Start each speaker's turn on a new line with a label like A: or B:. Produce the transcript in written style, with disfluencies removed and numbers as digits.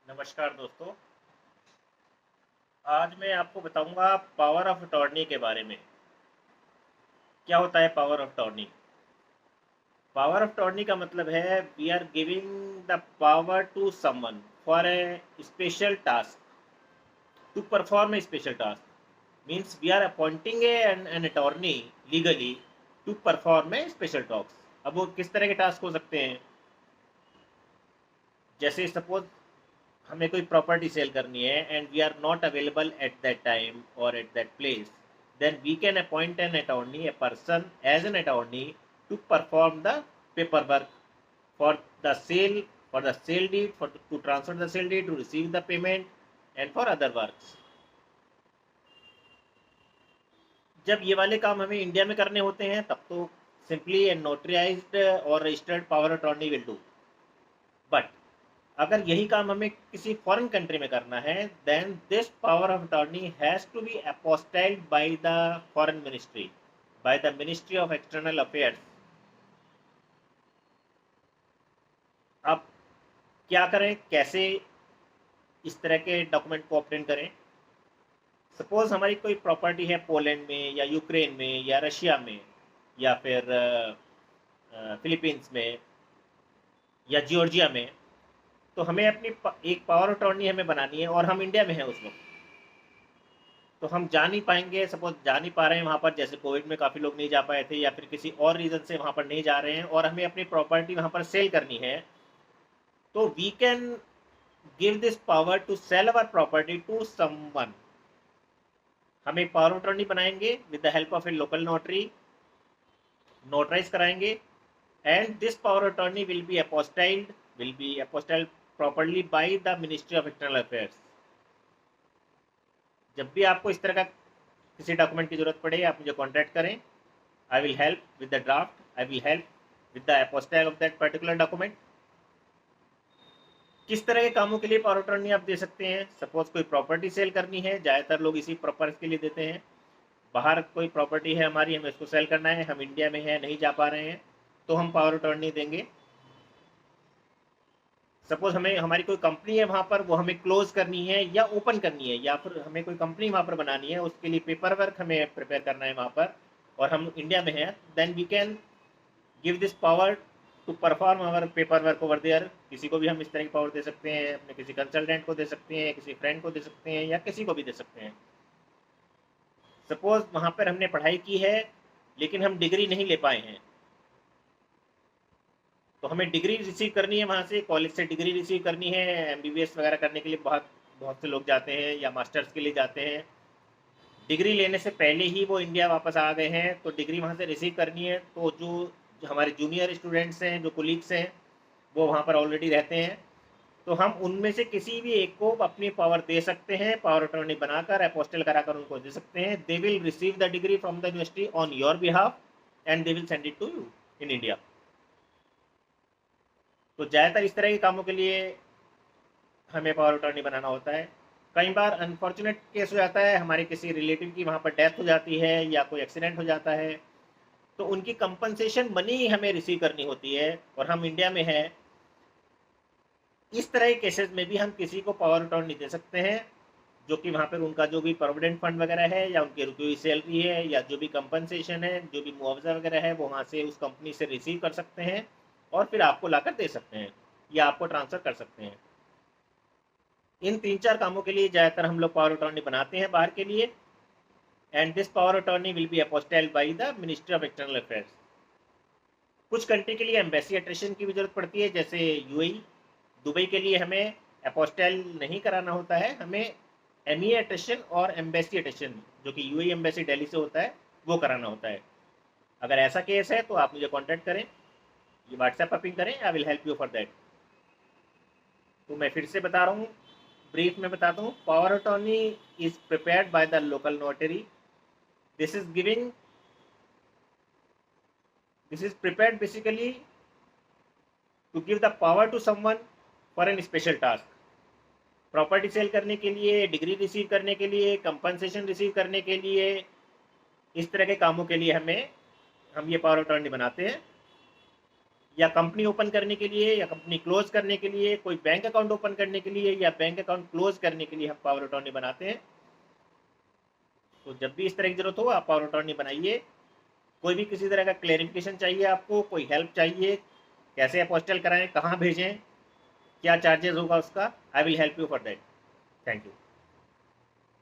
A: नमस्कार दोस्तों। आज मैं आपको बताऊंगा पावर ऑफ अटॉर्नी के बारे में। क्या होता है power of attorney? Power of attorney का मतलब है we are giving the power to someone for a special task, to perform a special task. Means we are appointing an attorney legally to perform a special task. अब वो किस तरह के task हो सकते हैं? जैसे सपोज हमें कोई प्रॉपर्टी सेल करनी है and we are not available at that time और at that place, then we can appoint an attorney, a person as an attorney to perform the paperwork for the sale, for the sale deed, to transfer the sale deed, to receive the payment and for other works. जब ये वाले काम हमें India में करने होते हैं तब तो सिंपली ए नोटराइज्ड और registered power attorney will do. But अगर यही काम हमें किसी फॉरेन कंट्री में करना है then this power of attorney has to be apostilled by the foreign ministry, by the ministry of external affairs. अब क्या करें, कैसे इस तरह के डॉक्यूमेंट को ऑप्टेन करें? सपोज हमारी कोई प्रॉपर्टी है पोलैंड में या यूक्रेन में या रशिया में या फिर फिलीपींस में या जॉर्जिया में, तो हमें अपनी एक पावर अटॉर्नी हमें बनानी है और हम इंडिया में हैं उस वक्त। तो हम जा नहीं पाएंगे, सपोज जा नहीं पा रहे हैं वहाँ पर, जैसे कोविड में काफ़ी लोग नहीं जा पाए थे या फिर किसी और रीज़न से वहाँ पर नहीं जा रहे हैं और हमें अपनी प्रॉपर्टी वहाँ पर सेल करनी है, तो we can give this power to sell our property to someone. हम एक पावर अटॉर्नी बनाएंगे with the help of a local notary, notarise कराएंगे, and this power attorney will be apostilled properly by the ministry of external affairs. जब भी आपको इस तरह का किसी डॉक्यूमेंट की जरूरत पड़े आप मुझे कॉन्टैक्ट करें। I will help with the draft, I will help with the apostille of that particular document. किस तरह के कामों के लिए पावर अटॉर्नी आप दे सकते हैं? सपोज कोई प्रॉपर्टी सेल करनी है, ज़्यादातर लोग इसी पर्पज़ के लिए देते हैं। बाहर कोई प्रॉपर्टी है हमारी, हमें इसको सेल करना है, हम इंडिया में हैं, नहीं जा पा रहे हैं, तो हम पावर अटॉर्नी देंगे। सपोज हमें हमारी कोई कंपनी है वहाँ पर, वो हमें क्लोज करनी है या ओपन करनी है, या फिर हमें कोई कंपनी वहाँ पर बनानी है, उसके लिए पेपर वर्क हमें प्रिपेयर करना है वहाँ पर और हम इंडिया में हैं, then we can give this power to perform our paper work over there. किसी को भी हम इस तरह की पावर दे सकते हैं, अपने किसी कंसल्टेंट को दे सकते हैं, किसी फ्रेंड को दे सकते हैं या किसी को भी दे सकते हैं। सपोज वहाँ पर हमने पढ़ाई की है लेकिन हम डिग्री नहीं ले पाए हैं, तो हमें डिग्री रिसीव करनी है, वहाँ से कॉलेज से डिग्री रिसीव करनी है। एमबीबीएस वगैरह करने के लिए बहुत बहुत से लोग जाते हैं या मास्टर्स के लिए जाते हैं। डिग्री लेने से पहले ही वो इंडिया वापस आ गए हैं, तो डिग्री वहाँ से रिसीव करनी है। तो जो हमारे जूनियर स्टूडेंट्स हैं, जो कोलीग्स हैं, वो वहाँ पर ऑलरेडी रहते हैं, तो हम उनमें से किसी भी एक को अपनी पावर दे सकते हैं, पावर अटॉर्नी बनाकर अपोस्टल कराकर उनको दे सकते हैं। They will receive the degree from the university on your behalf and they will send it to you in India. तो ज़्यादातर इस तरह के कामों के लिए हमें पावर अटॉर्नी बनाना होता है। कई बार अनफॉर्चुनेट केस हो जाता है, हमारे किसी रिलेटिव की वहाँ पर डेथ हो जाती है या कोई एक्सीडेंट हो जाता है, तो उनकी कंपनसेशन मनी हमें रिसीव करनी होती है और हम इंडिया में हैं। इस तरह के केसेस में भी हम किसी को पावर अटॉर्नी दे सकते हैं, जो कि वहाँ पर उनका जो भी प्रोविडेंट फंड वगैरह है या उनकी रुकी हुई सैलरी है या जो भी कंपनसेशन है, जो भी मुआवजा वगैरह है, वो वहाँ से उस कंपनी से रिसीव कर सकते हैं और फिर आपको लाकर दे सकते हैं या आपको ट्रांसफ़र कर सकते हैं। इन 3-4 कामों के लिए ज़्यादातर हम लोग पावर अटॉर्नी बनाते हैं बाहर के लिए, and this power attorney will be apostilled by the ministry of external affairs. कुछ कंट्री के लिए एम्बेसी अटेस्टेशन की भी जरूरत पड़ती है, जैसे यूएई, दुबई के लिए हमें अपोस्टाइल नहीं कराना होता है, हमें एमई अटेस्टेशन और एम्बेसी अटेस्टेशन, जो कि यूएई एम्बेसी दिल्ली से होता है, वो कराना होता है। अगर ऐसा केस है तो आप मुझे कॉन्टैक्ट करें, ये व्हाट्सएप पर पिंग करें, I will help you for that. तो मैं फिर से बता रहा हूँ, ब्रीफ में बताता हूँ। Power attorney is prepared by the local notary. This is giving this is prepared basically to give the power to someone for an special task. Property sale करने के लिए, डिग्री रिसीव करने के लिए, कंपनसेशन रिसीव करने के लिए, इस तरह के कामों के लिए हम ये पावर अटॉर्नी बनाते हैं। या कंपनी ओपन करने के लिए, या कंपनी क्लोज करने के लिए, कोई बैंक अकाउंट ओपन करने के लिए, या बैंक अकाउंट क्लोज करने के लिए हम पावर अटॉर्नी बनाते हैं। तो जब भी इस तरह की जरूरत हो आप पावर अटॉर्नी बनाइए। कोई भी किसी तरह का क्लेरिफिकेशन चाहिए आपको, कोई हेल्प चाहिए, कैसे अपोस्टल कराएं, कहाँ भेजें, क्या चार्जेस होगा उसका, I will help you for that. Thank you.